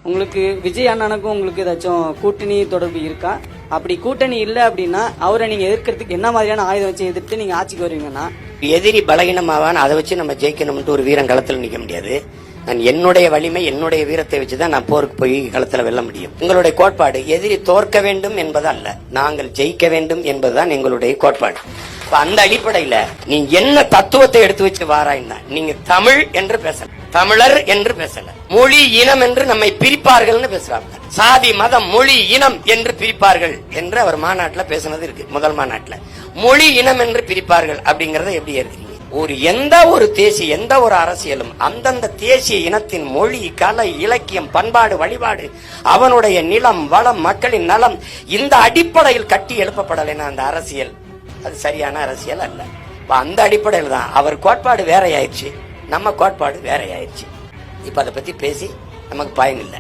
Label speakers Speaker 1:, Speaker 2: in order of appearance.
Speaker 1: உங்களுக்கு விஜய் அண்ணனுக்கும் உங்களுக்கு ஏதாச்சும் கூட்டணி தொடர்பு இருக்கா? அப்படி கூட்டணி இல்லை அப்படின்னா அவரை நீங்க எதிர்க்கிறதுக்கு என்ன மாதிரியான ஆயுதம் வச்சு எதிர்த்து நீங்க ஆட்சிக்கு வருவீங்கன்னா?
Speaker 2: எதிரி பலகீனமாவான் அதை வச்சு நம்ம ஜெயிக்கணும்னு ஒரு வீரன் களத்தில் நிக்க முடியாது. நான் என்னுடைய வலிமை என்னுடைய வீரத்தை வச்சுதான் நான் போருக்கு போய் களத்துல வெல்ல முடியும். உங்களுடைய கோட்பாடு எதிரி தோற்க வேண்டும் என்பது அல்ல, நாங்கள் ஜெயிக்க வேண்டும் என்பதுதான் எங்களுடைய கோட்பாடு. அந்த அடிப்படையில நீங்க என்ன தத்துவத்தை எடுத்து வச்சு வாராய்னா, நீங்க தமிழ் என்று பேசல, தமிழர் என்று பேசல, மொழி இனம் என்று நம்மை பிரிப்பார்கள் பேசுறாங்க. சாதி மதம் மொழி இனம் என்று பிரிப்பார்கள் என்று அவர் மாநாட்டுல பேசினது இருக்கு. முதல் மாநாட்டுல மொழி இனம் என்று பிரிப்பார்கள் அப்படிங்கறத எப்படி இருக்கிறீங்க? எந்த ஒரு தேசிய எந்த ஒரு அரசியலும் அந்தந்த தேசிய இனத்தின் மொழி, கலை, இலக்கியம், பண்பாடு, வழிபாடு, அவனுடைய நிலம், வளம், மக்களின் நலம், இந்த அடிப்படையில் கட்டி எழுப்பப்படலைன்னா அந்த அரசியல் அது சரியான அரசியல் அல்ல. அந்த அடிப்படையில் தான் அவர் கோட்பாடு வேறையாயிருச்சு, நம்ம கோட்பாடு வேறையாயிருச்சு. இப்ப அதை பத்தி பேசி நமக்கு பயன் இல்லை.